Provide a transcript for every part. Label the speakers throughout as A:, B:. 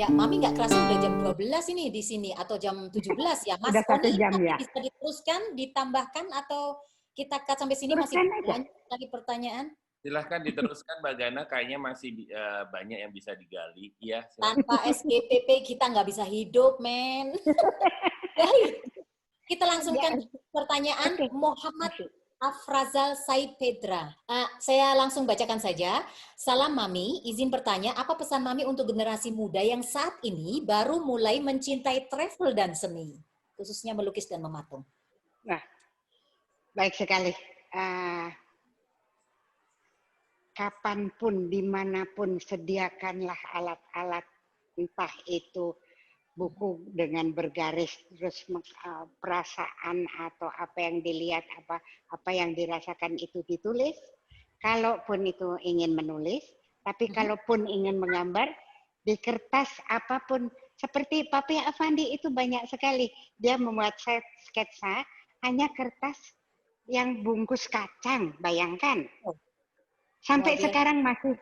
A: Ya, Mami nggak kerasa udah jam 12 ini di sini atau jam 17 ya. Mas
B: Udah 1
A: Oni
B: jam ya.
A: bisa diteruskan, ditambahkan atau kita cut sampai sini masih
B: Teruskan aja.
A: banyak lagi pertanyaan?
C: Silahkan diteruskan Mbak Gana, kayaknya masih banyak yang bisa digali. Iya,
A: Tanpa SGPP kita nggak bisa hidup, men. Kita langsungkan pertanyaan Muhammad Afrazal Said Pedra. Saya langsung bacakan saja. Salam Mami, izin bertanya, apa pesan Mami untuk generasi muda yang saat ini baru mulai mencintai travel dan seni, khususnya melukis dan mematung?
B: Nah, baik sekali. Kapanpun, dimanapun, sediakanlah alat-alat, entah itu buku dengan bergaris, terus perasaan atau apa yang dilihat, apa yang dirasakan itu ditulis. Kalaupun itu ingin menulis, tapi kalaupun ingin menggambar, di kertas apapun. Seperti Papi Afandi itu banyak sekali. Dia membuat sketsa, hanya kertas yang bungkus kacang, bayangkan. Sampai sekarang masih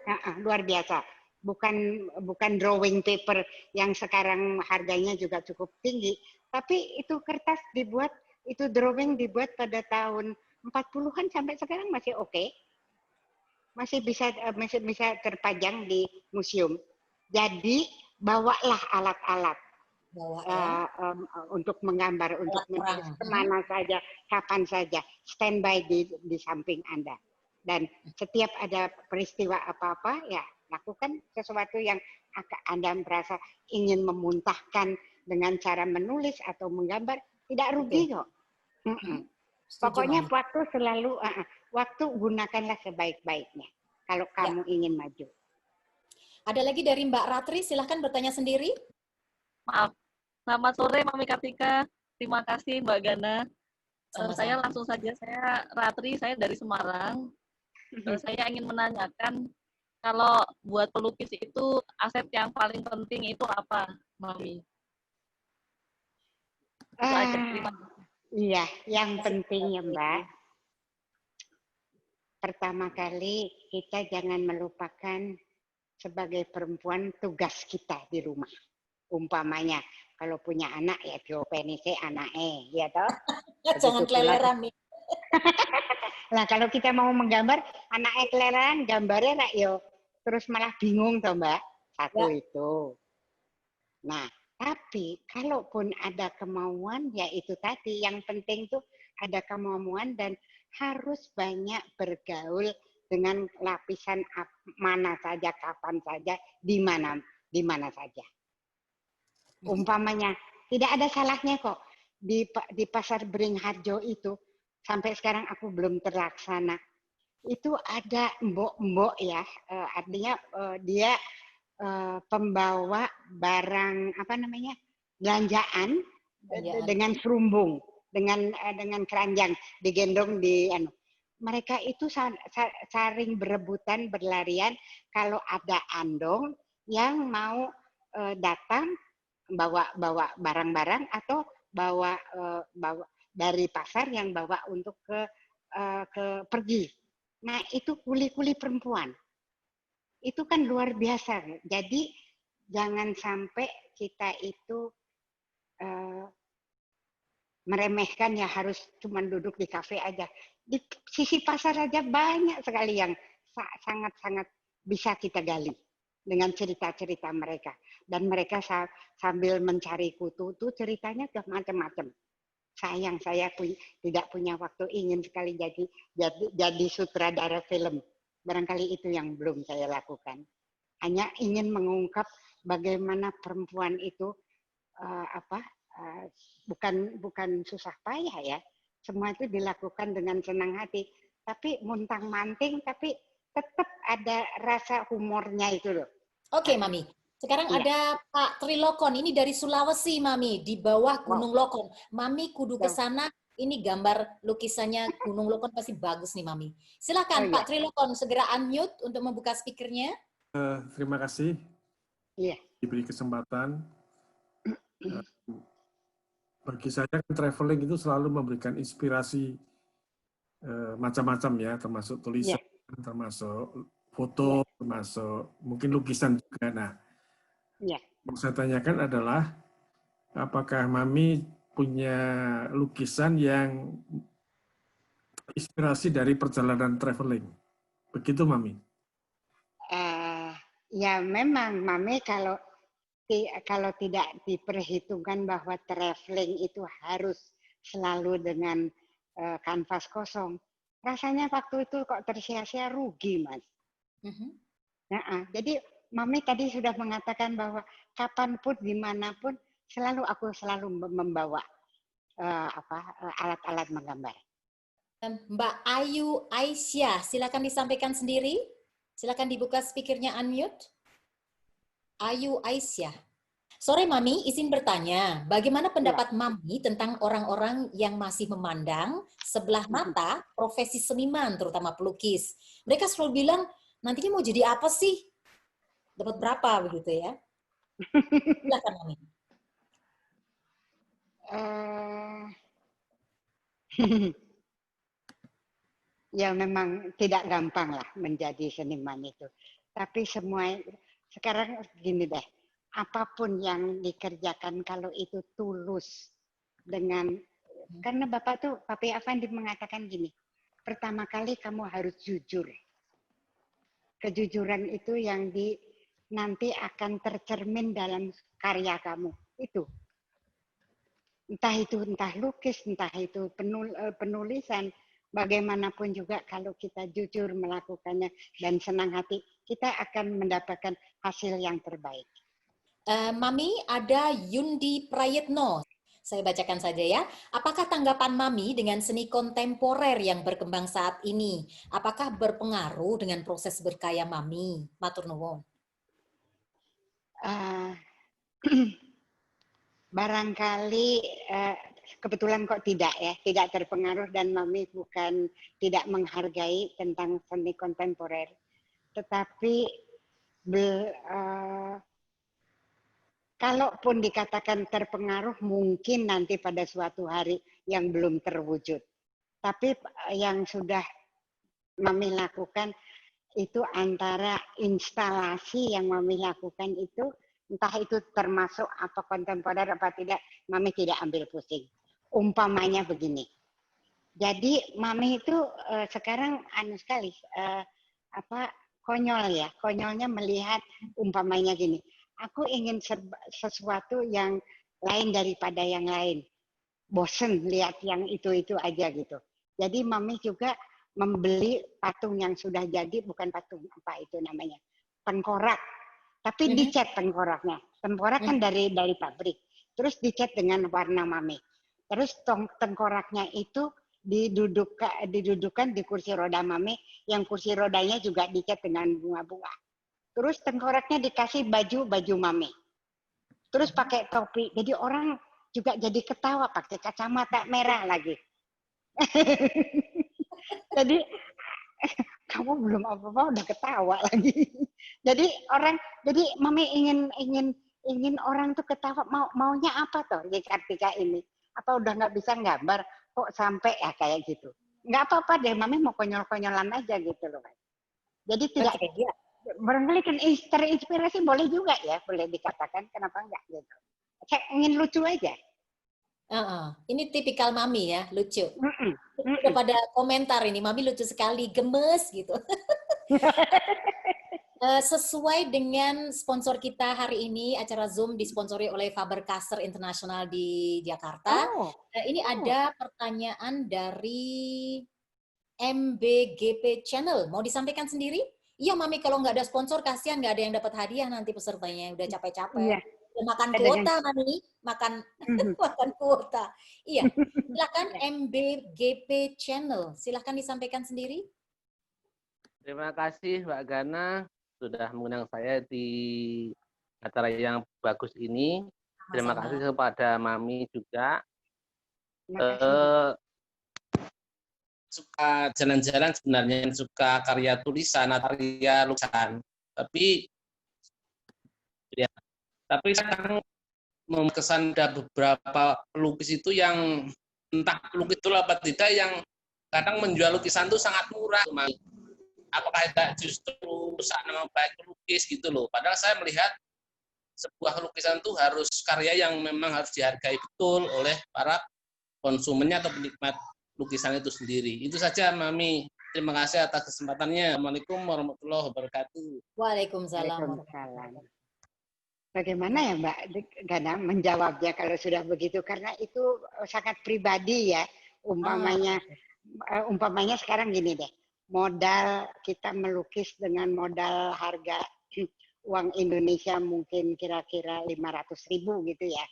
B: luar biasa. Bukan drawing paper yang sekarang harganya juga cukup tinggi, tapi itu kertas dibuat, itu drawing dibuat pada tahun 40-an sampai sekarang masih oke. Masih bisa terpajang di museum. Jadi bawalah alat-alat untuk menggambar, untuk menulis kemana saja, kapan saja, standby di samping Anda. Dan setiap ada peristiwa apa-apa, ya lakukan sesuatu yang Anda merasa ingin memuntahkan dengan cara menulis atau menggambar, tidak rugi kok. Pokoknya waktu selalu, waktu gunakanlah sebaik-baiknya kalau kamu ingin maju.
A: Ada lagi dari Mbak Ratri, silahkan bertanya sendiri.
D: Maaf, selamat sore Mami Kartika, terima kasih Mbak Gana. Saya langsung saja, saya Ratri, saya dari Semarang. Saya ingin menanyakan, kalau buat pelukis itu aset yang paling penting itu apa, Mami?
B: Iya, yang penting ya Mbak, pertama kali kita jangan melupakan sebagai perempuan tugas kita di rumah. Umpamanya, kalau punya anak ya diopenisi anaknya, ya toh?
A: Jangan keleleran nih.
B: Nah, kalau kita mau menggambar, anaknya keleleran, gambarnya rak yo, terus malah bingung toh Mbak. Satu itu. Nah, tapi kalaupun ada kemauan, ya itu tadi yang penting tuh ada kemauan dan harus banyak bergaul dengan lapisan mana saja, kapan saja, di mana saja. Umpamanya tidak ada salahnya kok di Pasar Beringharjo itu sampai sekarang aku belum terlaksana. Itu ada mbok-mbok ya, artinya dia pembawa barang apa namanya belanjaan dengan serumbung, dengan keranjang digendong di mereka itu saling berebutan berlarian kalau ada andong yang mau datang bawa barang-barang atau bawa dari pasar yang bawa untuk ke pergi. Nah itu kuli-kuli perempuan. Itu kan luar biasa. Jadi jangan sampai kita itu meremehkan ya harus cuma duduk di kafe aja. Di sisi pasar aja banyak sekali yang sangat-sangat bisa kita gali dengan cerita-cerita mereka. Dan mereka sambil mencari kutu itu ceritanya macam-macam. Sayang saya tidak punya waktu, ingin sekali jadi sutradara film. Barangkali itu yang belum saya lakukan. Hanya ingin mengungkap bagaimana perempuan itu bukan susah payah ya. Semua itu dilakukan dengan senang hati. Tapi muntang-manting, tapi tetap ada rasa humornya itu loh.
A: Oke, Mami. Sekarang ada Pak Trilokon. Ini dari Sulawesi, Mami. Di bawah Gunung Lokon. Mami kudu ke sana. Ini gambar lukisannya Gunung Lokon pasti bagus nih, Mami. Silakan Pak Trilokon segera unmute untuk membuka speakernya.
E: Terima kasih. Diberi kesempatan. Bagi saya kan traveling itu selalu memberikan inspirasi macam-macam ya, termasuk tulisan, termasuk foto, termasuk mungkin lukisan juga. Nah, Yang saya tanyakan adalah, apakah Mami punya lukisan yang inspirasi dari perjalanan traveling? Begitu, Mami?
B: Ya memang, Mami kalau tidak diperhitungkan bahwa traveling itu harus selalu dengan kanvas kosong, rasanya waktu itu kok tersia-sia, rugi, Mas. Jadi Mami tadi sudah mengatakan bahwa kapanpun, dimanapun, aku selalu membawa alat-alat menggambar.
A: Mbak Ayu Aisyah, silakan disampaikan sendiri. Silakan dibuka speakernya, unmute. Ayu Aisyah. Sore Mami, izin bertanya, bagaimana pendapat Mami tentang orang-orang yang masih memandang sebelah mata profesi seniman, terutama pelukis? Mereka selalu bilang, nantinya mau jadi apa sih? Dapat berapa begitu ya? Silakan Mami.
B: Ya memang tidak gampang lah menjadi seniman itu. Tapi semua sekarang gini deh, apapun yang dikerjakan kalau itu tulus dengan, karena Papi Afandi mengatakan gini, pertama kali kamu harus jujur. Kejujuran itu yang nanti akan tercermin dalam karya kamu. Itu. Entah lukis, entah itu penulisan, bagaimanapun juga kalau kita jujur melakukannya dan senang hati, kita akan mendapatkan hasil yang terbaik.
A: Mami, ada Yundi Prayetno. Saya bacakan saja ya. Apakah tanggapan Mami dengan seni kontemporer yang berkembang saat ini? Apakah berpengaruh dengan proses berkarya Mami? Matur nuwun.
B: Barangkali kebetulan kok tidak ya, tidak terpengaruh, dan Mami bukan tidak menghargai tentang seni kontemporer. Tetapi kalaupun dikatakan terpengaruh, mungkin nanti pada suatu hari yang belum terwujud. Tapi yang sudah Mami lakukan itu antara instalasi yang Mami lakukan itu, entah itu termasuk apa kontemporer apa tidak, Mami tidak ambil pusing. Umpamanya begini. Jadi Mami itu sekarang sekali konyol ya. Konyolnya melihat umpamanya gini. Aku ingin sesuatu yang lain daripada yang lain. Bosen lihat yang itu aja gitu. Jadi Mami juga membeli patung yang sudah jadi, bukan patung apa itu namanya, tengkorak. Tapi dicat tengkoraknya. Tengkorak kan dari pabrik. Terus dicat dengan warna Mami. Terus tengkoraknya itu didudukan di kursi roda Mami, yang kursi rodanya juga dicat dengan bunga-bunga. Terus tengkoraknya dikasih baju Mami. Terus pakai topi. Jadi orang juga jadi ketawa, pakai kacamata merah lagi. Jadi kamu belum apa-apa udah ketawa lagi. Jadi Mami ingin orang tuh ketawa, maunya apa toh di Kartika ini? Apa udah nggak bisa gambar kok sampai ya kayak gitu? Nggak apa-apa deh, Mami mau konyol-konyolan aja gitu loh. Jadi tidak barangkali kan terinspirasi boleh juga ya, boleh dikatakan, kenapa enggak gitu. Saya ingin lucu aja.
A: Ini tipikal Mami ya, lucu. Udah pada komentar ini, Mami lucu sekali, gemes gitu. Sesuai dengan sponsor kita hari ini, acara Zoom disponsori oleh Faber-Castell International di Jakarta. Ini ada pertanyaan dari MBGP Channel. Mau disampaikan sendiri? Iya, Mami, kalau nggak ada sponsor, kasihan nggak ada yang dapat hadiah nanti pesertanya. Udah capek-capek.
B: Iya.
A: Makan kuota, Mami. Makan kuota. Iya. Silakan MBGP Channel. Silakan disampaikan sendiri.
F: Terima kasih Mbak Gana sudah mengundang saya di acara yang bagus ini. Terima kasih kepada Mami juga. Suka jalan-jalan sebenarnya, suka karya tulisan, karya lukisan. Tapi sekarang kesan ada beberapa pelukis itu yang entah pelukis itu apa tidak, yang kadang menjual lukisan itu sangat murah. Apakah itu justru usaha nama baik pelukis gitu loh. Padahal saya melihat
G: sebuah lukisan itu harus karya yang memang harus dihargai betul oleh para konsumennya atau penikmat lukisan itu sendiri. Itu saja, Mami. Terima kasih atas kesempatannya. Assalamualaikum warahmatullahi wabarakatuh.
A: Waalaikumsalam.
B: Bagaimana ya Mbak Gana menjawabnya kalau sudah begitu? Karena itu sangat pribadi ya. Umpamanya sekarang gini deh. Modal kita melukis dengan modal harga uang Indonesia mungkin kira-kira 500.000 gitu ya.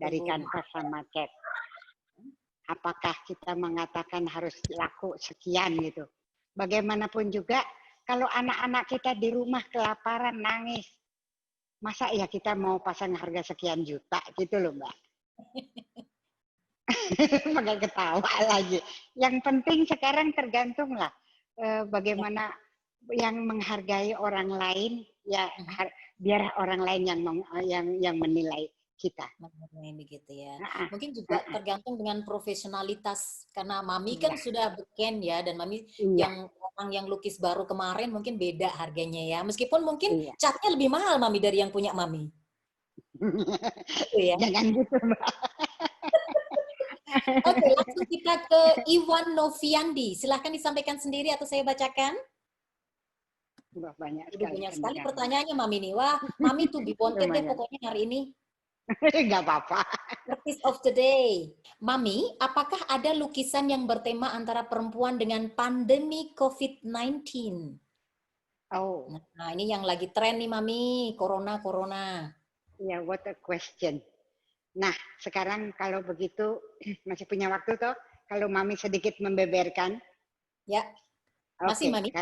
B: Dari kanvas sama cat. Apakah kita mengatakan harus laku sekian gitu? Bagaimanapun juga kalau anak-anak kita di rumah kelaparan nangis, masa ya kita mau pasang harga sekian juta gitu loh Mbak. Pakai ketawa lagi. Yang penting sekarang tergantung lah bagaimana yang menghargai orang lain ya biar orang lain yang menilai kita.
A: Begitu ya. Mungkin juga tergantung dengan profesionalitas karena Mami kan sudah beken ya dan Mami yang orang yang lukis baru kemarin mungkin beda harganya ya. Meskipun mungkin catnya lebih mahal Mami dari yang punya Mami. Ya.
B: Jangan gitu Mbak.
A: Oke, langsung kita ke Iwan Noviandi. Silahkan disampaikan sendiri atau saya bacakan.
B: Banyak
A: sekali pertanyaannya Mami nih. Wah, Mami tuh wanted deh pokoknya hari ini.
B: Nggak apa-apa.
A: Artist of the day. Mami, apakah ada lukisan yang bertema antara perempuan dengan pandemi COVID-19?
B: Oh.
A: Nah, ini yang lagi tren nih Mami, corona.
B: Ya, what a question. Nah, sekarang kalau begitu masih punya waktu toh? Kalau Mami sedikit membeberkan.
A: Ya. Masih Mami.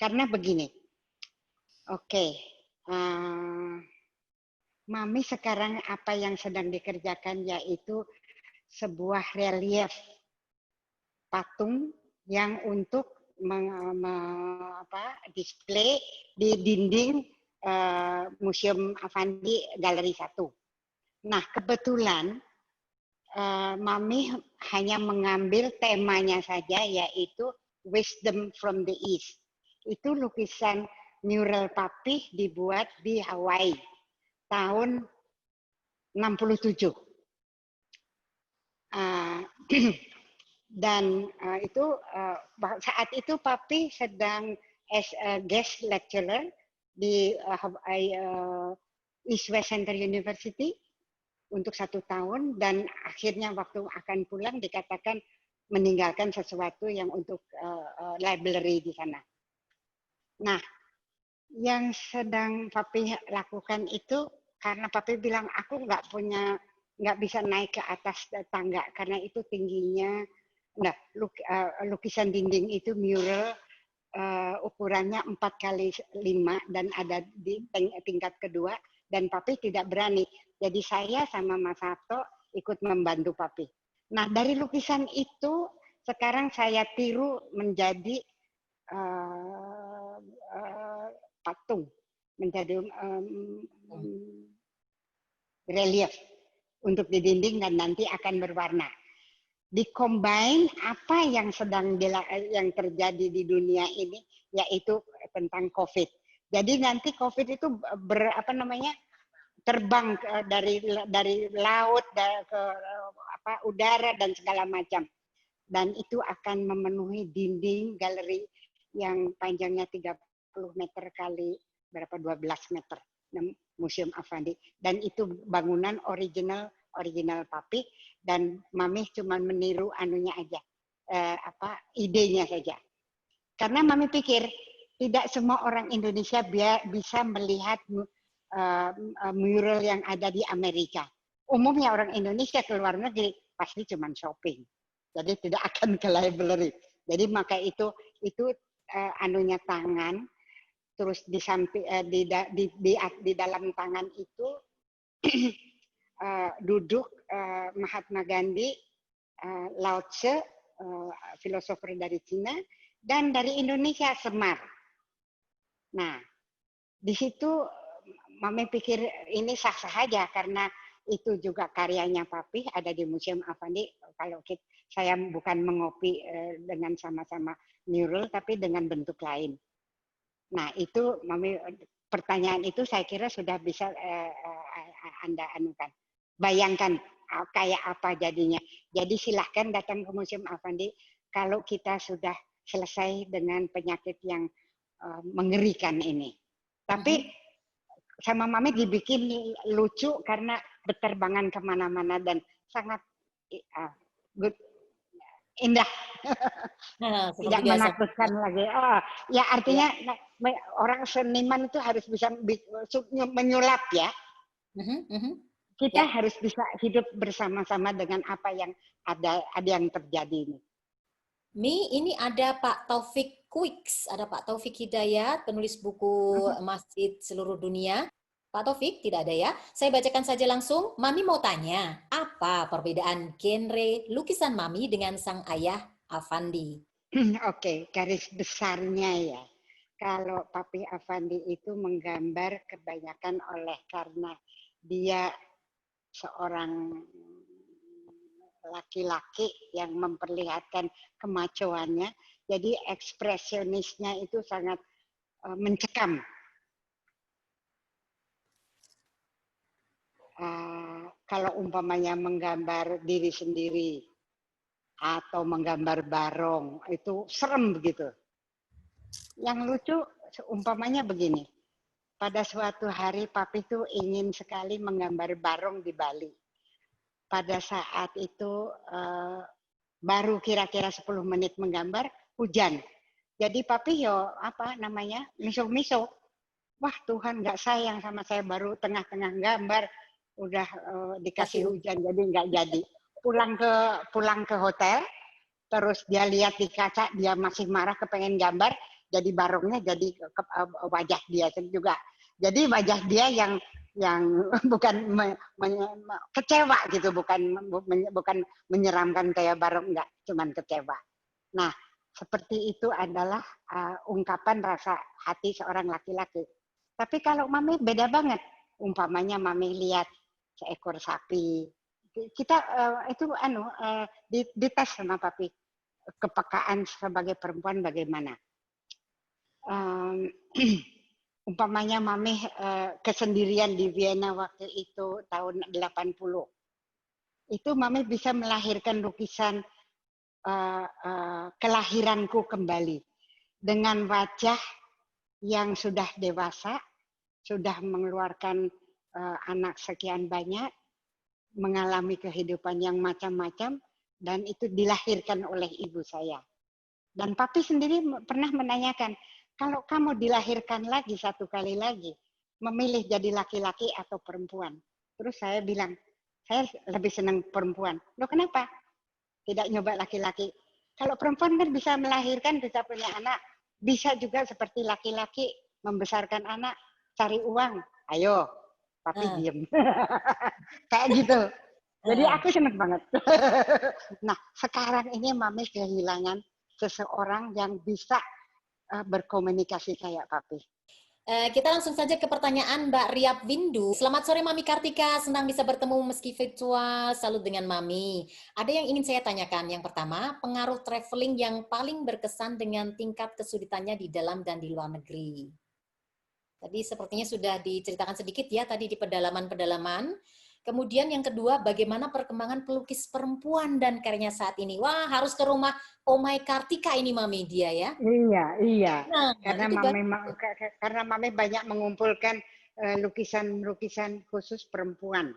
B: Karena begini. Mami sekarang apa yang sedang dikerjakan yaitu sebuah relief patung yang untuk display di dinding Museum Affandi Galeri 1. Nah, kebetulan Mami hanya mengambil temanya saja yaitu Wisdom from the East. Itu lukisan mural Papih dibuat di Hawaii tahun 67. Dan itu saat itu Papi sedang as a guest lecturer di East West Center University untuk 1 tahun dan akhirnya waktu akan pulang dikatakan meninggalkan sesuatu yang untuk library di sana. Nah, yang sedang Papi lakukan itu karena Papi bilang aku nggak bisa naik ke atas tangga karena itu tingginya, lukisan dinding itu mural ukurannya 4x5 dan ada di tingkat kedua dan Papi tidak berani. Jadi saya sama Mas Harto ikut membantu Papi. Nah dari lukisan itu sekarang saya tiru menjadi patung, menjadi relief untuk di dinding dan nanti akan berwarna. Dicombine apa yang yang terjadi di dunia ini yaitu tentang COVID. Jadi nanti COVID itu terbang dari laut ke udara dan segala macam. Dan itu akan memenuhi dinding galeri yang panjangnya 30 meter kali 12 meter. Museum Affandi. Dan itu bangunan original Papi dan Mami cuma meniru anunya aja, idenya saja. Karena Mami pikir tidak semua orang Indonesia bisa melihat mural yang ada di Amerika. Umumnya orang Indonesia ke luar negeri pasti cuma shopping, jadi tidak akan ke library. Jadi maka itu anunya tangan, terus di samping di dalam tangan itu duduk Mahatma Gandhi, Lao Tse, filosofer dari Cina, dan dari Indonesia Semar. Nah, di situ Mami pikir ini sah-sah aja karena itu juga karyanya Papi ada di Museum Affandi. Kalau saya bukan mengopi dengan sama-sama mural, tapi dengan bentuk lain. Nah, itu Mami pertanyaan itu saya kira sudah bisa Anda anukan. Bayangkan kayak apa jadinya. Jadi silahkan datang ke Museum Affandi kalau kita sudah selesai dengan penyakit yang mengerikan ini. Tapi sama Mami dibikin lucu karena berterbangan kemana-mana dan sangat good, indah. Tidak menakutkan lagi. Ya artinya orang seniman itu harus bisa menyulap ya. Kita harus bisa hidup bersama-sama dengan apa yang ada yang terjadi ini.
A: Mi, ini ada Pak Taufik Quiks, ada Pak Taufik Hidayat, penulis buku Masjid Seluruh Dunia. Pak Taufik, tidak ada ya? Saya bacakan saja langsung. Mami mau tanya, apa perbedaan genre lukisan Mami dengan sang ayah Affandi?
B: Oke, garis besarnya ya. Kalau Papi Affandi itu menggambar kebanyakan karena dia seorang laki-laki yang memperlihatkan kemacoannya, jadi ekspresionisnya itu sangat mencekam. Kalau umpamanya menggambar diri sendiri atau menggambar barong, itu serem begitu. Yang lucu umpamanya begini, pada suatu hari Papi itu ingin sekali menggambar barong di Bali. Pada saat itu baru kira-kira 10 menit menggambar, hujan. Jadi Papi miso-miso. Wah Tuhan nggak sayang sama saya, baru tengah-tengah gambar, udah dikasih hujan, jadi nggak jadi. Pulang ke hotel, terus dia lihat di kaca, dia masih marah kepengen gambar, jadi barongnya jadi wajah dia juga. Jadi wajah dia yang bukan kecewa gitu, bukan menyeramkan kayak barong, enggak, cuman kecewa. Nah, seperti itu adalah ungkapan rasa hati seorang laki-laki. Tapi kalau Mami beda banget. Umpamanya Mami lihat seekor sapi, kita dites sama Papi, kepekaan sebagai perempuan bagaimana. Umpamanya Mami kesendirian di Vienna waktu itu tahun 80. Itu Mami bisa melahirkan lukisan kelahiranku kembali. Dengan wajah yang sudah dewasa, sudah mengeluarkan anak sekian banyak, mengalami kehidupan yang macam-macam, dan itu dilahirkan oleh ibu saya. Dan Papi sendiri pernah menanyakan, kalau kamu dilahirkan lagi satu kali lagi, memilih jadi laki-laki atau perempuan? Terus saya bilang, saya lebih senang perempuan. Loh kenapa? Tidak nyoba laki-laki. Kalau perempuan kan bisa melahirkan, bisa punya anak. Bisa juga seperti laki-laki membesarkan anak, cari uang. Ayo, Papi diem. Kayak gitu. Jadi aku senang banget. Nah, sekarang ini Mami kehilangan seseorang yang bisa berkomunikasi kayak Papi.
A: Kita langsung saja ke pertanyaan Mbak Riap Windu. Selamat sore Mami Kartika, senang bisa bertemu meski virtual. Salut dengan Mami. Ada yang ingin saya tanyakan. Yang pertama, pengaruh traveling yang paling berkesan dengan tingkat kesulitannya di dalam dan di luar negeri. Tadi sepertinya sudah diceritakan sedikit ya tadi di pedalaman-pedalaman. Kemudian yang kedua, bagaimana perkembangan pelukis perempuan dan karyanya saat ini? Wah, harus ke rumah Omai Kartika ini Mami dia ya.
B: Iya.
A: Nah,
B: karena Mami banyak mengumpulkan lukisan-lukisan khusus perempuan.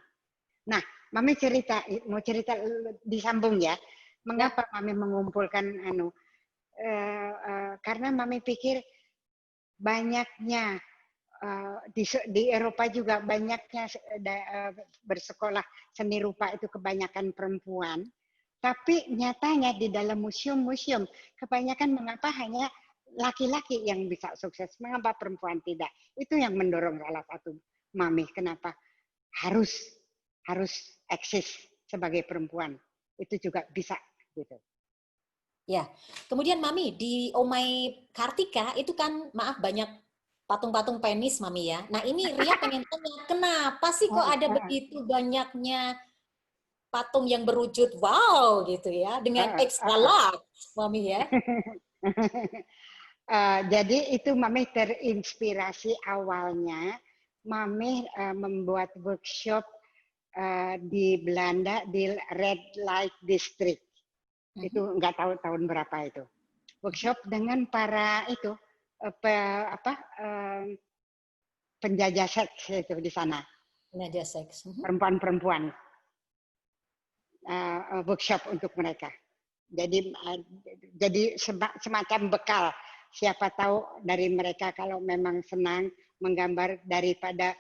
B: Nah, Mami mau cerita disambung ya. Mengapa Mami mengumpulkan karena Mami pikir banyaknya di Eropa juga banyaknya bersekolah seni rupa itu kebanyakan perempuan, tapi nyatanya di dalam museum-museum kebanyakan mengapa hanya laki-laki yang bisa sukses, mengapa perempuan tidak? Itu yang mendorong salah satu Mami kenapa harus eksis sebagai perempuan, itu juga bisa gitu.
A: Ya, kemudian Mami di Omai Kartika itu kan maaf banyak patung-patung penis Mami ya. Nah ini Ria pengen tanya, kenapa sih kok ada begitu banyaknya patung yang berwujud wow gitu ya, dengan extra large Mami ya?
B: Jadi itu Mami terinspirasi awalnya. Mami membuat workshop di Belanda di Red Light District. Itu nggak tahu tahun berapa itu. Workshop dengan para itu penjajah seks itu di sana.
A: Penjajah seks.
B: Perempuan-perempuan. Workshop untuk mereka. Jadi semacam bekal. Siapa tahu dari mereka kalau memang senang menggambar daripada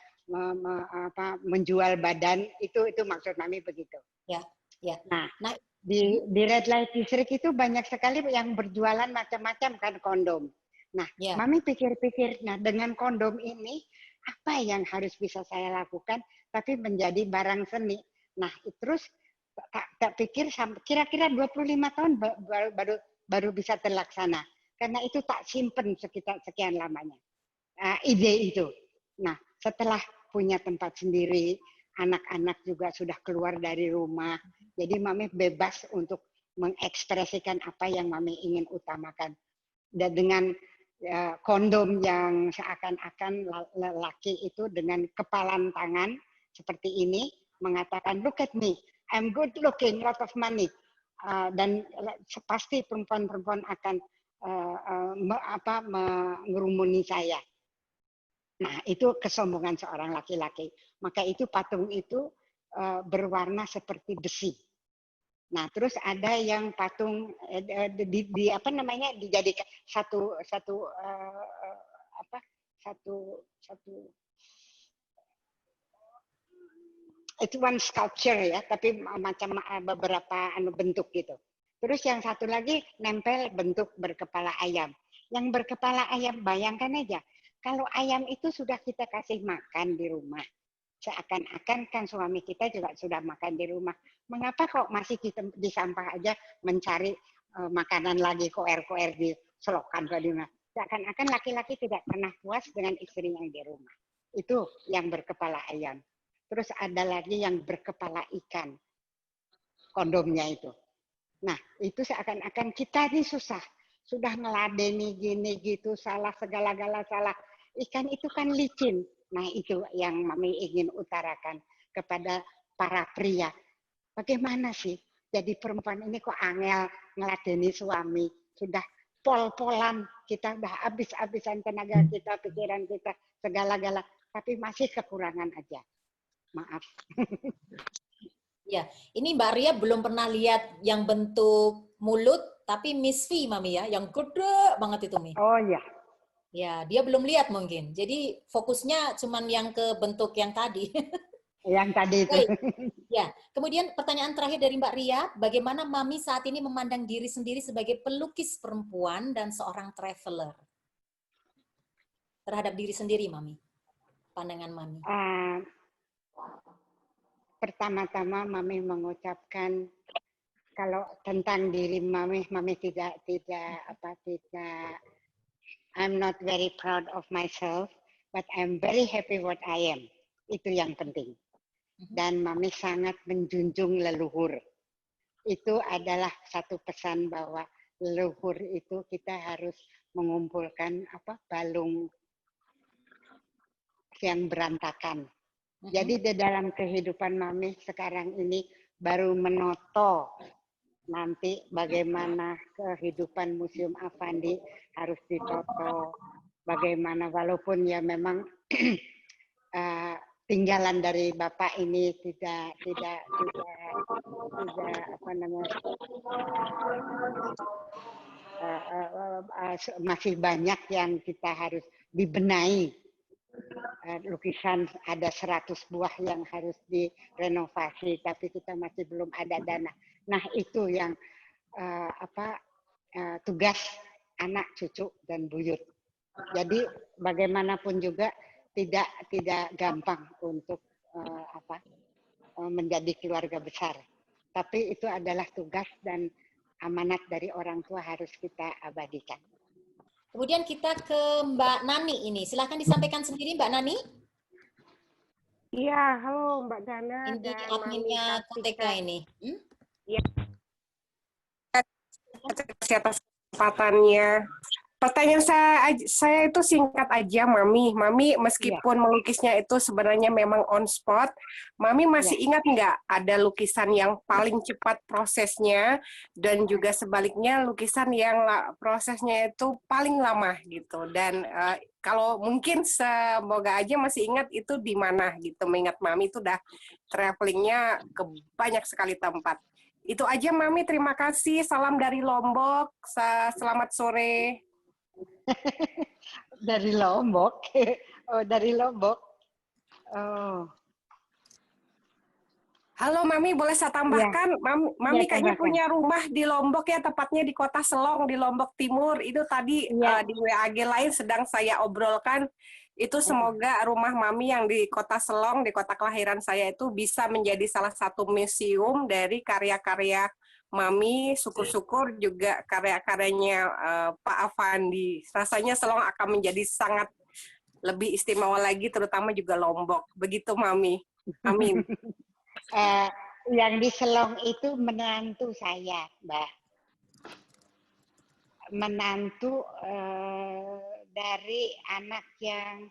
B: menjual badan, itu maksud Mami begitu.
A: Ya, ya.
B: Nah, di Red Light District itu banyak sekali yang berjualan macam-macam kan kondom. Nah, ya. Mami pikir-pikir, nah dengan kondom ini apa yang harus bisa saya lakukan tapi menjadi barang seni. Nah, terus tak pikir kira-kira 25 tahun baru bisa terlaksana. Karena itu tak simpen sekian lamanya. Ide itu. Nah, setelah punya tempat sendiri, anak-anak juga sudah keluar dari rumah. Jadi Mami bebas untuk mengekspresikan apa yang Mami ingin utamakan. Dan dengan kondom yang seakan-akan lelaki itu dengan kepalan tangan seperti ini, mengatakan, look at me, I'm good looking, lot of money. Dan pasti perempuan-perempuan akan mengerumuni saya. Nah, itu kesombongan seorang laki-laki. Maka itu patung itu berwarna seperti besi. Nah, terus ada yang patung dijadikan satu itu one sculpture ya, tapi macam beberapa bentuk gitu. Terus yang satu lagi nempel bentuk berkepala ayam. Yang berkepala ayam, bayangkan aja, kalau ayam itu sudah kita kasih makan di rumah, seakan-akan kan suami kita juga sudah makan di rumah. Mengapa kok masih kita di sampah aja mencari makanan lagi, koer-koer di selokan di rumah? Seakan-akan laki-laki tidak pernah puas dengan istrinya di rumah. Itu yang berkepala ayam. Terus ada lagi yang berkepala ikan, kondomnya itu. Nah, itu seakan-akan kita ini susah. Sudah ngeladeni gini gitu, salah segala-gala salah. Ikan itu kan licin. Nah, itu yang Mami ingin utarakan kepada para pria. Bagaimana sih jadi perempuan ini kok angel ngeladeni suami. Sudah pol-polan, kita udah habis-habisan tenaga kita, pikiran kita, segala-gala. Tapi masih kekurangan aja. Maaf.
A: Ya, ini Mbak Ria belum pernah lihat yang bentuk mulut, tapi Miss V, Mami ya, yang gede banget itu, Mi.
B: Oh iya.
A: Ya, dia belum lihat mungkin. Jadi fokusnya cuman yang ke bentuk yang tadi.
B: Yang tadi itu.
A: Ya, kemudian pertanyaan terakhir dari Mbak Ria, bagaimana Mami saat ini memandang diri sendiri sebagai pelukis perempuan dan seorang traveler? Terhadap diri sendiri, Mami. Pandangan Mami.
B: Pertama-tama Mami mengucapkan kalau tentang diri Mami tidak I'm not very proud of myself, but I'm very happy what I am. Itu yang penting. Dan Mami sangat menjunjung leluhur. Itu adalah satu pesan bahwa leluhur itu kita harus mengumpulkan balung yang berantakan. Jadi di dalam kehidupan Mami sekarang ini baru menoto nanti bagaimana kehidupan Museum Affandi harus ditoto. Bagaimana walaupun ya memang tinggalan dari Bapak ini tidak masih banyak yang kita harus dibenahi. Lukisan ada 100 buah yang harus direnovasi, tapi kita masih belum ada dana. Nah itu yang tugas anak, cucu, dan buyut. Jadi bagaimanapun juga tidak gampang untuk menjadi keluarga besar. Tapi itu adalah tugas dan amanat dari orang tua harus kita abadikan.
A: Kemudian kita ke Mbak Nani ini. Silahkan disampaikan sendiri Mbak Nani.
H: Iya, halo Mbak Gana.
A: Ini adminnya KTK ini.
H: Iya. Atas kesempatannya. Pertanyaan saya itu singkat aja, Mami. Mami meskipun melukisnya itu sebenarnya memang on spot, Mami masih ingat nggak ada lukisan yang paling cepat prosesnya dan juga sebaliknya lukisan yang prosesnya itu paling lama gitu. Dan kalau mungkin semoga aja masih ingat itu di mana gitu. Mengingat Mami itu udah travelingnya ke banyak sekali tempat. Itu aja Mami, terima kasih. Salam dari Lombok. Selamat sore.
B: Dari Lombok. Oh, dari Lombok. Oh.
H: Halo Mami, boleh saya tambahkan? Mami kayaknya
B: tambahkan.
H: punya rumah di Lombok ya, tepatnya di Kota Selong di Lombok Timur. Itu tadi di WAG lain sedang saya obrolkan. Itu semoga rumah Mami yang di Kota Selong, di kota kelahiran saya itu bisa menjadi salah satu museum dari karya-karya Mami, syukur-syukur juga karya-karyanya Pak Afandi. Rasanya Selong akan menjadi sangat lebih istimewa lagi, terutama juga Lombok. Begitu Mami. Amin.
B: Yang di Selong itu menantu saya, Mbak. Menantu dari anak yang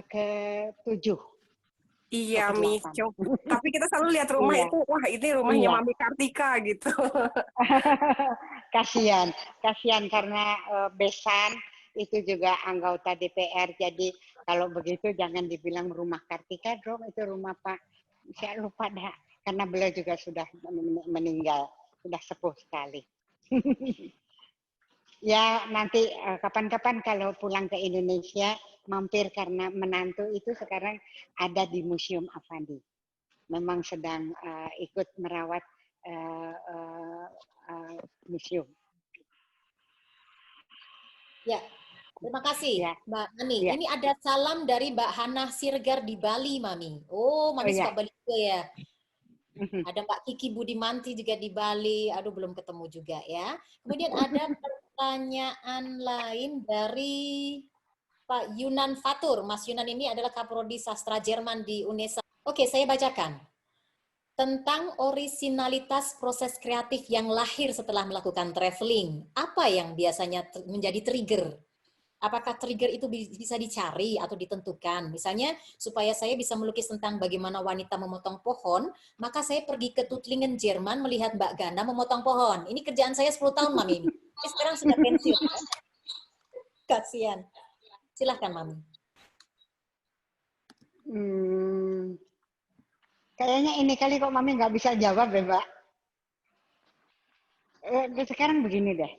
B: ke-7.
H: Iya, Mi. Tapi kita selalu lihat rumah itu, wah ini rumahnya Mami Kartika gitu.
B: Kasihan karena besan itu juga anggota DPR. Jadi kalau begitu jangan dibilang rumah Kartika dong, itu rumah Pak. Saya lupa dah, karena beliau juga sudah meninggal, sudah sepuh sekali. Ya nanti kapan-kapan kalau pulang ke Indonesia mampir, karena menantu itu sekarang ada di Museum Afandi. Memang sedang ikut merawat museum.
A: Ya, terima kasih Mbak Ani.
B: Ya.
A: Ini ada salam dari Mbak Hana Sirgar di Bali, Mami. Oh, Mami suka Bali juga ya. Ada Mbak Kiki Budimanti juga di Bali. Aduh, belum ketemu juga ya. Kemudian ada pertanyaan lain dari Pak Yunan Fatur. Mas Yunan ini adalah Kaprodi Sastra Jerman di UNESA. Oke, saya bacakan. Tentang orisinalitas proses kreatif yang lahir setelah melakukan traveling. Apa yang biasanya menjadi trigger? Apakah trigger itu bisa dicari atau ditentukan? Misalnya, supaya saya bisa melukis tentang bagaimana wanita memotong pohon, maka saya pergi ke Tuttlingen, Jerman, melihat Mbak Gana memotong pohon. Ini kerjaan saya 10 tahun, Mami. Ini sekarang sudah pensiun. Ya? Kasihan. Silahkan, Mami.
B: Kayaknya ini kali kok Mami nggak bisa jawab ya, Mbak. Sekarang begini deh.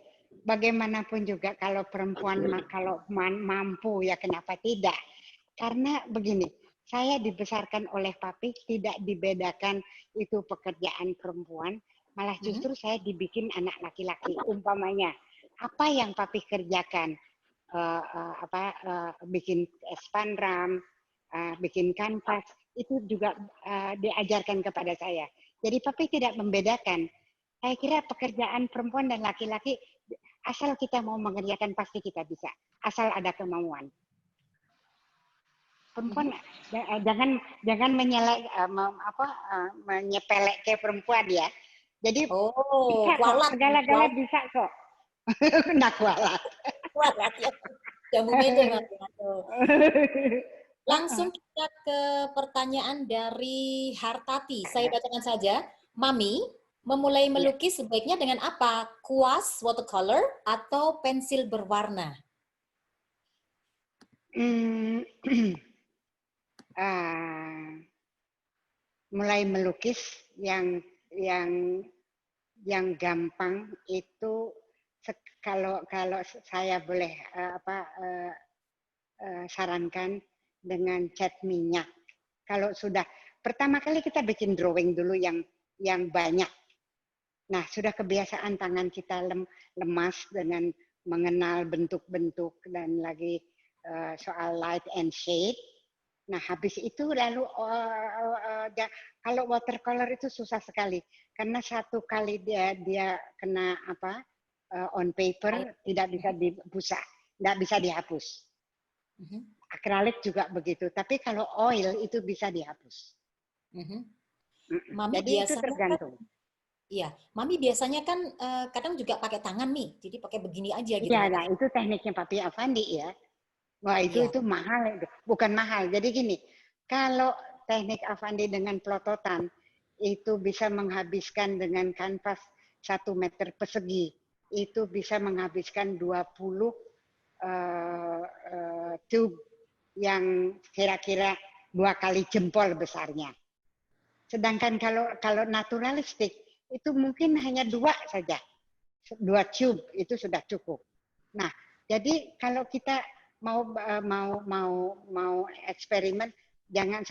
B: Bagaimanapun juga kalau perempuan kalau mampu ya kenapa tidak? Karena begini, saya dibesarkan oleh papi tidak dibedakan itu pekerjaan perempuan, malah justru saya dibikin anak laki-laki. Umpamanya, apa yang papi kerjakan? Bikin spandram, bikin kanvas, itu juga diajarkan kepada saya. Jadi papi tidak membedakan. Saya kira pekerjaan perempuan dan laki-laki, asal kita mau mengerjakan pasti kita bisa, asal ada kemauan. Perempuan jangan menyepelek ke perempuan ya. Jadi bisa kok, segala-gala bisa kok. Nggak kualat.
A: Kualat ya. Jamu beda. Langsung kita ke pertanyaan dari Hartati. Saya bacakan saja. Mami, memulai melukis sebaiknya dengan apa? Kuas, watercolor, atau pensil berwarna?
B: Mulai melukis yang gampang itu, kalau saya boleh sarankan, dengan cat minyak. Kalau sudah pertama kali kita bikin drawing dulu yang banyak. Nah, sudah kebiasaan tangan kita lemas dengan mengenal bentuk-bentuk dan lagi soal light and shade. Nah, habis itu lalu kalau watercolor itu susah sekali karena satu kali dia kena on paper tidak bisa dibusa, tidak bisa dihapus. Akrilik juga begitu, tapi kalau oil itu bisa dihapus.
A: Mami
B: jadi itu tergantung.
A: Iya, Mami biasanya kan kadang juga pakai tangan nih, jadi pakai begini aja gitu.
B: Ya, nah itu tekniknya Papi Avandi ya. Wah
A: Iya.
B: itu mahal, bukan mahal. Jadi gini, kalau teknik Avandi dengan pelototan itu bisa menghabiskan dengan kanvas 1 meter persegi, itu bisa menghabiskan 20 tube yang kira-kira 2 kali jempol besarnya. Sedangkan kalau naturalistik itu mungkin hanya 2 saja, 2 tube itu sudah cukup. Nah, jadi kalau kita mau eksperimen, jangan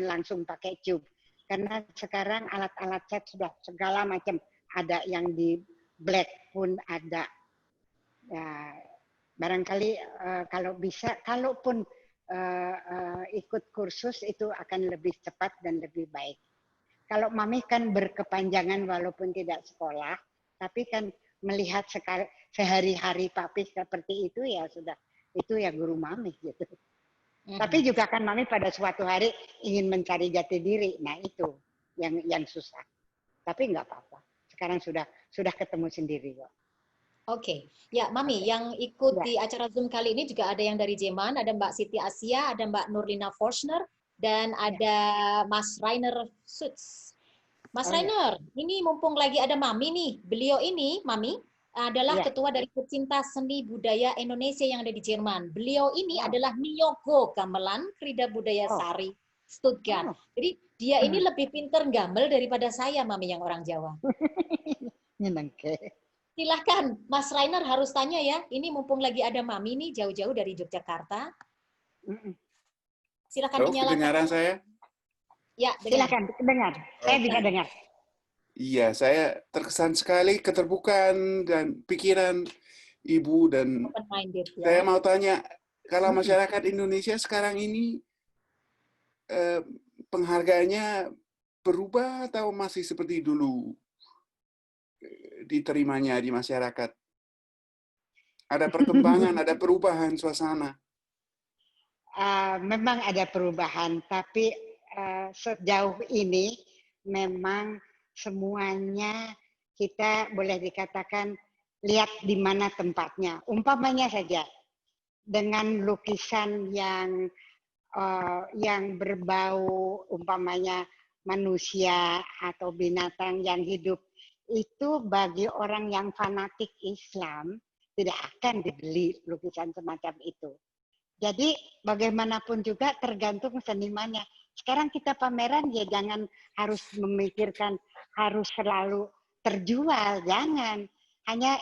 B: langsung pakai tube, karena sekarang alat-alat cat sudah segala macam, ada yang di black pun ada. Ya, barangkali kalau bisa, kalaupun ikut kursus itu akan lebih cepat dan lebih baik. Kalau Mami kan berkepanjangan walaupun tidak sekolah, tapi kan melihat sehari-hari Papi seperti itu ya sudah, itu ya guru Mami gitu. Tapi juga kan Mami pada suatu hari ingin mencari jati diri, nah itu yang susah. Tapi nggak apa-apa, sekarang sudah ketemu sendiri kok.
A: Oke, ya Mami, yang ikut di acara Zoom kali ini juga ada yang dari Jerman, ada Mbak Siti Asia, ada Mbak Nurlina Forschner, dan ada Mas Rainer Sutz. Mas Rainer, ini mumpung lagi ada Mami nih, beliau ini, Mami, adalah ketua dari Pecinta Seni Budaya Indonesia yang ada di Jerman. Beliau ini adalah Miyogo Gamelan Krida Budaya Sari Stuttgart. Jadi dia ini lebih pinter gamel daripada saya, Mami, yang orang Jawa. Silahkan, Mas Rainer harus tanya ya. Ini mumpung lagi ada Mami nih, jauh-jauh dari Yogyakarta. Silahkan dinyalakan.
I: Kedengaran saya?
A: Ya,
B: silakan dengar. Saya bisa dengar.
I: Iya, saya terkesan sekali keterbukaan dan pikiran Ibu, dan saya mau tanya, kalau masyarakat Indonesia sekarang ini penghargaannya berubah atau masih seperti dulu diterimanya di masyarakat? Ada perkembangan, ada perubahan suasana?
B: Memang ada perubahan, tapi sejauh ini memang semuanya kita boleh dikatakan lihat di mana tempatnya. Umpamanya saja dengan lukisan yang berbau umpamanya manusia atau binatang yang hidup, itu bagi orang yang fanatik Islam tidak akan dibeli lukisan semacam itu. Jadi bagaimanapun juga tergantung senimannya. Sekarang kita pameran ya jangan harus memikirkan harus selalu terjual, jangan. Hanya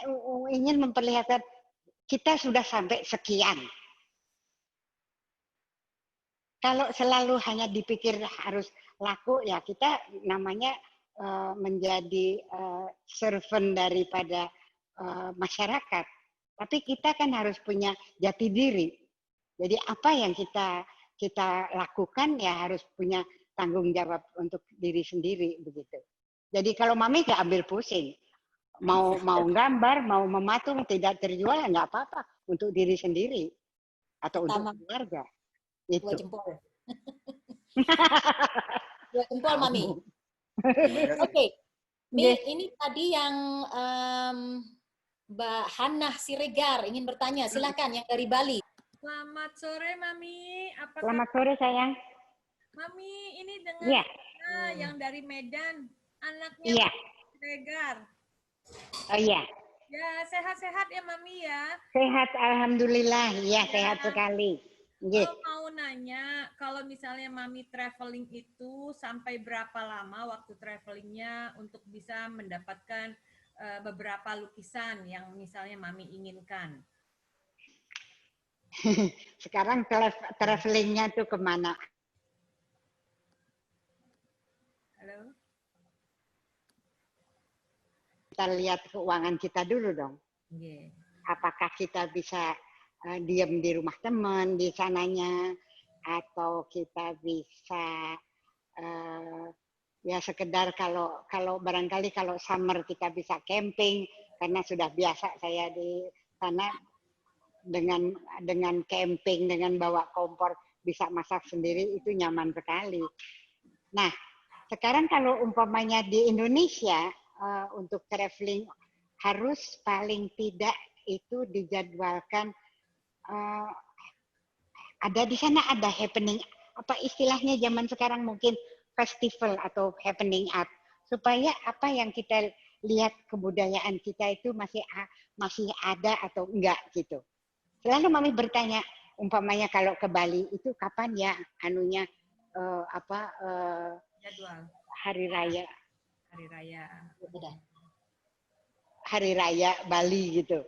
B: ingin memperlihatkan kita sudah sampai sekian. Kalau selalu hanya dipikir harus laku, ya kita namanya menjadi servant daripada masyarakat. Tapi kita kan harus punya jati diri. Jadi apa yang kita lakukan ya harus punya tanggung jawab untuk diri sendiri begitu. Jadi kalau Mami nggak ambil pusing, mau gambar, mau mematung tidak terjual ya nggak apa-apa untuk diri sendiri atau untuk keluarga. Itu.
A: Dua jempol. Dua jempol, Mami. Oke. Ini tadi yang Mbak Hannah Siregar ingin bertanya. Silakan yang dari Bali.
J: Selamat sore, Mami.
B: Selamat sore, sayang.
J: Mami, ini dengan yang dari Medan, anaknya Siregar.
B: Oh iya.
J: Ya, sehat-sehat ya, Mami ya.
B: Sehat, alhamdulillah. Ya, sehat sekali.
J: Kalau mau nanya, kalau misalnya Mami traveling itu sampai berapa lama waktu travelingnya untuk bisa mendapatkan beberapa lukisan yang misalnya Mami inginkan?
B: Sekarang travelingnya tuh kemana?
J: Halo?
B: Kita lihat keuangan kita dulu dong. Apakah kita bisa diam di rumah teman di sananya, atau kita bisa ya sekedar kalau barangkali kalau summer kita bisa camping, karena sudah biasa saya di sana dengan camping, dengan bawa kompor, bisa masak sendiri, itu nyaman sekali. Nah, sekarang kalau umpamanya di Indonesia, untuk traveling harus paling tidak itu dijadwalkan, ada di sana ada happening, apa istilahnya zaman sekarang mungkin festival atau happening art, supaya apa yang kita lihat kebudayaan kita itu masih ada atau enggak gitu. Selalu Mami bertanya, umpamanya kalau ke Bali itu kapan ya anunya
J: jadwal
B: hari raya
J: hari raya
B: Bali gitu.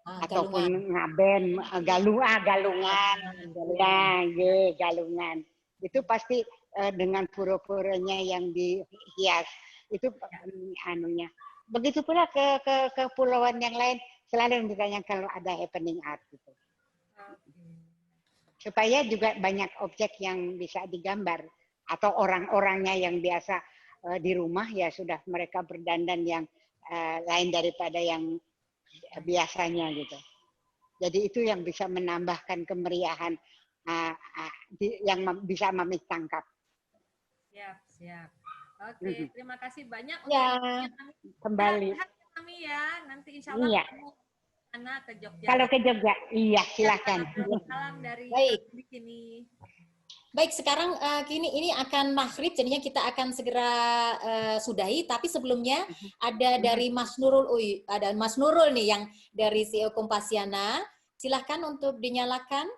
B: Ataupun ngaben, galungan. Itu pasti dengan pura-puranya yang dihias. Itu anunya. Begitu pula ke kepulauan yang lain selalu ditanya kalau ada happening art gitu. Supaya juga banyak objek yang bisa digambar atau orang-orangnya yang biasa di rumah ya sudah mereka berdandan yang lain daripada yang biasanya gitu. Jadi itu yang bisa menambahkan kemeriahan yang bisa Mami tangkap.
J: Siap. Oke, terima kasih banyak.
B: Ya, kembali.
J: Kami ya, nanti insya Allah ketemu ke Jogja.
B: Kalau ke Jogja, iya silakan.
J: Salam dari di sini.
A: Baik, sekarang ini akan maghrib, jadinya kita akan segera sudahi. Tapi sebelumnya ada dari Mas Nurul, ada Mas Nurul nih yang dari CEO Kompasiana. Silahkan untuk dinyalakan.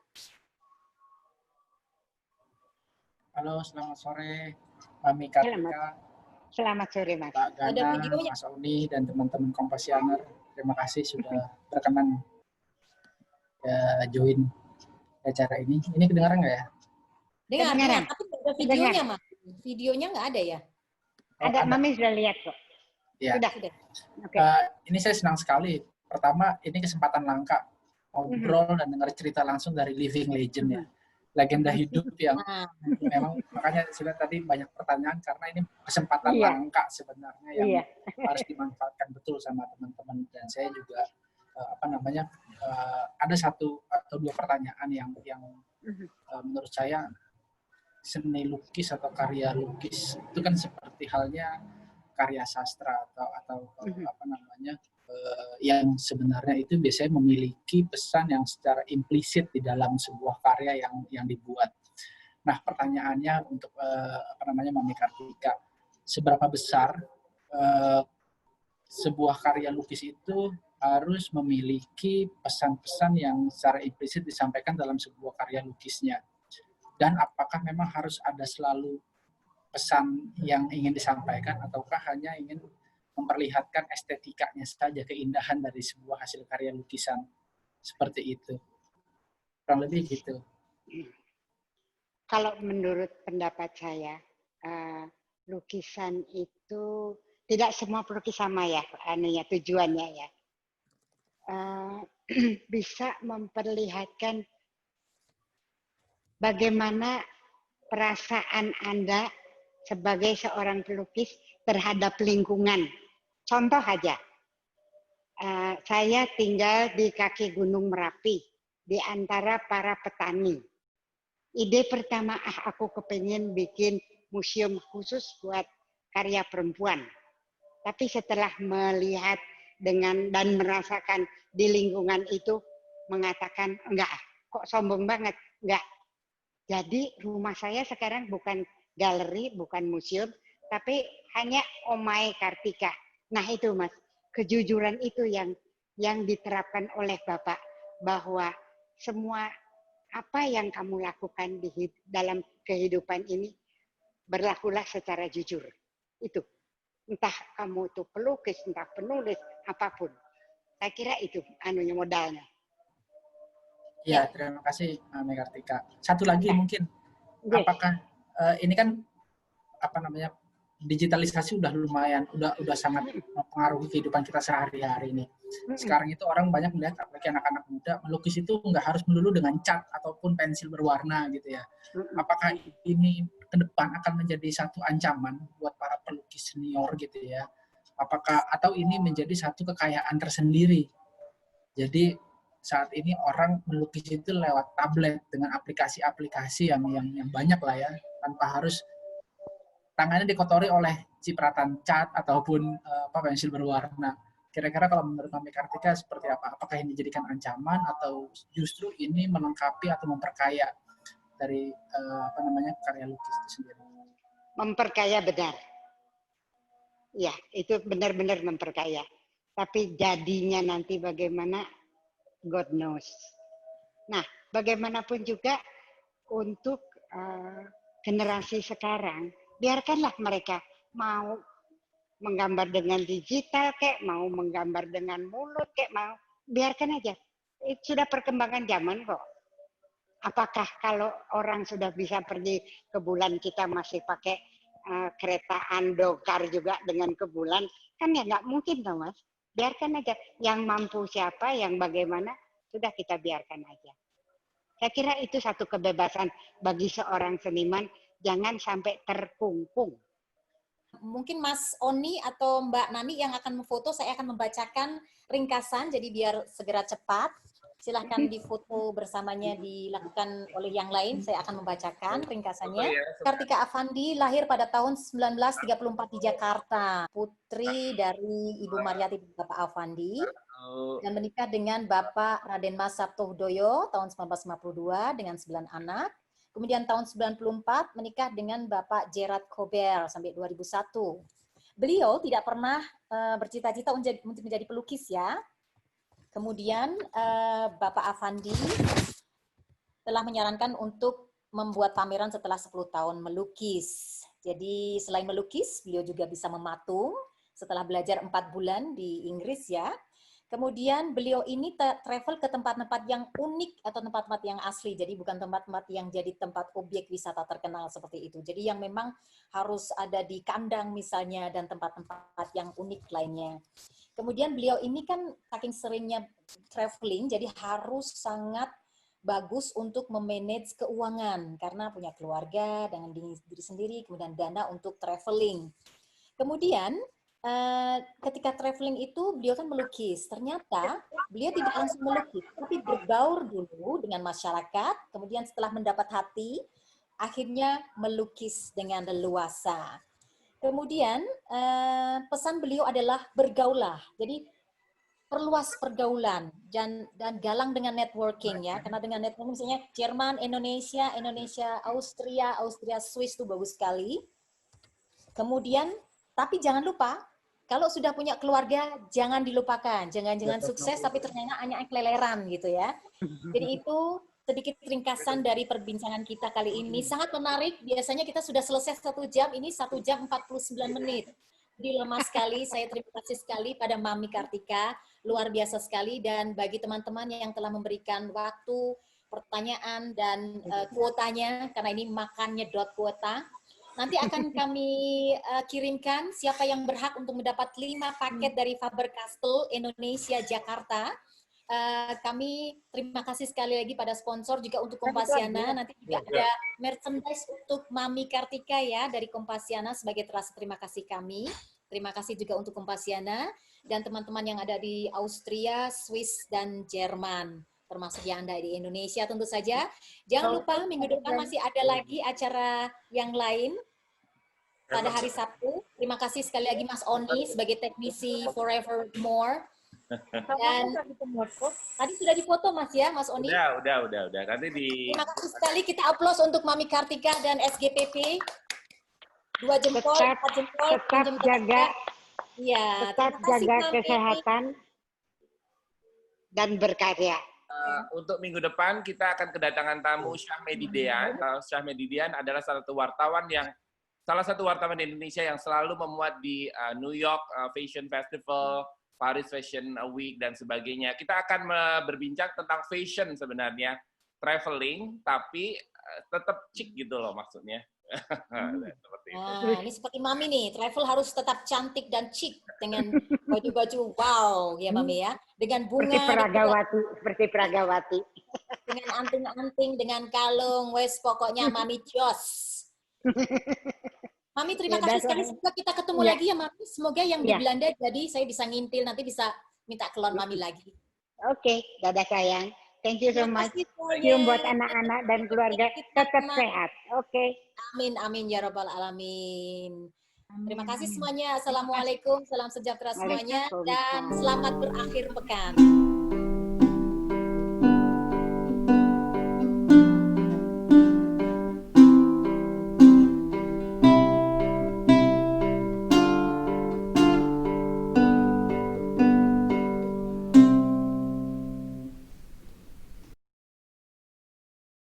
K: Halo, selamat sore, Mami Kartika.
B: Selamat sore, Mas.
K: Pak Gana, Mas Auni, dan teman-teman Kompasianer. Terima kasih sudah berkenan join acara ini. Ini kedengaran nggak ya?
A: Dengar, tapi nggak ada videonya, Mas. Videonya nggak ada ya?
B: Ada, Mami sudah lihat kok.
K: Ya.
B: Sudah.
K: Ini saya senang sekali. Pertama, ini kesempatan langka ngobrol dan dengar cerita langsung dari living legend ya. Legenda hidup yang memang makanya sudah tadi banyak pertanyaan karena ini kesempatan langka sebenarnya yang harus dimanfaatkan betul sama teman-teman, dan saya juga ada satu atau dua pertanyaan yang menurut saya seni lukis atau karya lukis itu kan seperti halnya karya sastra atau yang sebenarnya itu biasanya memiliki pesan yang secara implisit di dalam sebuah karya yang dibuat. Nah, pertanyaannya untuk Mami Kartika, seberapa besar sebuah karya lukis itu harus memiliki pesan-pesan yang secara implisit disampaikan dalam sebuah karya lukisnya? Dan apakah memang harus ada selalu pesan yang ingin disampaikan ataukah hanya ingin memperlihatkan estetikanya saja, keindahan dari sebuah hasil karya lukisan seperti itu? Kurang lebih gitu.
B: Kalau menurut pendapat saya, lukisan itu tidak semua pelukis sama ya, tujuannya ya. Bisa memperlihatkan bagaimana perasaan Anda sebagai seorang pelukis terhadap lingkungan. Contoh aja, saya tinggal di kaki Gunung Merapi, di antara para petani. Ide pertama, aku kepengen bikin museum khusus buat karya perempuan. Tapi setelah melihat dan merasakan di lingkungan itu, mengatakan, enggak, kok sombong banget, enggak. Jadi rumah saya sekarang bukan galeri, bukan museum, tapi hanya Omai Kartika. Nah itu Mas, kejujuran itu yang diterapkan oleh Bapak, bahwa semua apa yang kamu lakukan di dalam kehidupan ini, berlakulah secara jujur. Itu. Entah kamu itu pelukis, entah penulis, apapun. Saya kira itu modalnya.
K: Ya, terima kasih Mami Kartika. Satu lagi mungkin, apakah ini kan digitalisasi udah lumayan, udah sangat mempengaruhi kehidupan kita sehari-hari ini. Sekarang itu orang banyak melihat, apalagi anak-anak muda, melukis itu nggak harus melulu dengan cat ataupun pensil berwarna gitu ya. Apakah ini ke depan akan menjadi satu ancaman buat para pelukis senior gitu ya? Atau ini menjadi satu kekayaan tersendiri? Jadi saat ini orang melukis itu lewat tablet dengan aplikasi-aplikasi yang banyak lah ya, tanpa harus tangannya dikotori oleh cipratan cat ataupun pensil berwarna. Kira-kira kalau menurut Mami Kartika seperti apa? Apakah ini dijadikan ancaman atau justru ini melengkapi atau memperkaya dari karya lukis itu sendiri?
B: Memperkaya benar. Ya, itu benar-benar memperkaya. Tapi jadinya nanti bagaimana, God knows. Nah, bagaimanapun juga untuk generasi sekarang, biarkanlah mereka mau menggambar dengan digital, mau menggambar dengan mulut, mau biarkan aja. Itu sudah perkembangan zaman kok. Apakah kalau orang sudah bisa pergi ke bulan, kita masih pakai kereta andokar juga dengan ke bulan? Kan ya nggak mungkin toh Mas. Biarkan aja. Yang mampu siapa, yang bagaimana, sudah kita biarkan aja. Saya kira itu satu kebebasan bagi seorang seniman, jangan sampai terkungkung.
A: Mungkin Mas Oni atau Mbak Nani yang akan memfoto, saya akan membacakan ringkasan, jadi biar segera cepat. Silahkan difoto bersamanya dilakukan oleh yang lain, saya akan membacakan ringkasannya. Kartika Afandi lahir pada tahun 1934 di Jakarta, putri dari Ibu Mariati dan Bapak Afandi, dan menikah dengan Bapak Raden Mas Sabtohdoyo tahun 1952 dengan 9 anak. Kemudian tahun 94 menikah dengan Bapak Gerard Colbert sampai 2001. Beliau tidak pernah bercita-cita untuk menjadi pelukis ya. Kemudian Bapak Afandi telah menyarankan untuk membuat pameran setelah 10 tahun melukis. Jadi selain melukis, beliau juga bisa mematung setelah belajar 4 bulan di Inggris ya. Kemudian beliau ini travel ke tempat-tempat yang unik atau tempat-tempat yang asli. Jadi bukan tempat-tempat yang jadi tempat objek wisata terkenal seperti itu. Jadi yang memang harus ada di kandang misalnya dan tempat-tempat yang unik lainnya. Kemudian beliau ini kan saking seringnya traveling, jadi harus sangat bagus untuk memanage keuangan karena punya keluarga dengan diri sendiri, kemudian dana untuk traveling. Kemudian ketika traveling itu beliau kan melukis. Ternyata beliau tidak langsung melukis, tapi berbaur dulu dengan masyarakat. Kemudian setelah mendapat hati, akhirnya melukis dengan leluasa. Kemudian pesan beliau adalah bergaulah. Jadi perluas pergaulan dan galang dengan networking ya. Karena dengan networking misalnya Jerman, Indonesia, Austria, Swiss itu bagus sekali. Kemudian tapi jangan lupa kalau sudah punya keluarga, jangan dilupakan. Jangan sukses, tapi ternyata hanya keleleran gitu ya. Jadi itu sedikit ringkasan dari perbincangan kita kali ini. Sangat menarik, biasanya kita sudah selesai 1 jam, ini 1 jam 49 menit. Jadi lemah sekali, saya terima kasih sekali pada Mami Kartika, luar biasa sekali. Dan bagi teman-teman yang telah memberikan waktu, pertanyaan, dan kuotanya, karena ini makannya .kuota. Nanti akan kami kirimkan siapa yang berhak untuk mendapat 5 paket dari Faber-Castell Indonesia Jakarta. Kami terima kasih sekali lagi pada sponsor juga untuk Kompasiana. Nanti juga ada merchandise untuk Mami Kartika ya dari Kompasiana sebagai rasa terima kasih kami. Terima kasih juga untuk Kompasiana dan teman-teman yang ada di Austria, Swiss, dan Jerman. Termasuk yang Anda di Indonesia tentu saja. Jangan lupa minggu depan masih ada lagi acara yang lain pada hari Sabtu. Terima kasih sekali lagi Mas Oni sebagai teknisi Forevermore. Dan tadi sudah difoto Mas ya, Mas Oni?
C: Udah. Nanti
A: Terima kasih sekali, kita aplaus untuk Mami Kartika dan SGPP. 2 jempol, 4 jempol,
B: tetap jaga,
A: ya,
B: tetap jaga kesehatan dan berkarya.
C: Untuk minggu depan kita akan kedatangan tamu Syah Medidian. Syah Medidian adalah salah satu wartawan di Indonesia yang selalu memuat di New York Fashion Festival, Paris Fashion Week dan sebagainya. Kita akan berbincang tentang fashion sebenarnya, traveling tapi tetap chic gitu loh maksudnya. Seperti itu.
A: Ini seperti Mami nih, travel harus tetap cantik dan chic dengan baju-baju wow ya Mami ya, dengan bunga
B: seperti Pragawati.
A: Dengan anting-anting, dengan kalung, wes pokoknya Mami jos. Mami terima kasih sekali, semoga kita ketemu lagi ya Mami. Semoga yang di Belanda jadi saya bisa ngintil, nanti bisa minta kelon Mami lagi.
B: Oke, dadah sayang. Thank you so much. Cium buat anak-anak dan keluarga, tetap sehat. Oke.
A: Amin, amin ya rabbal alamin. Terima kasih semuanya. Assalamualaikum, salam sejahtera semuanya, dan selamat berakhir pekan.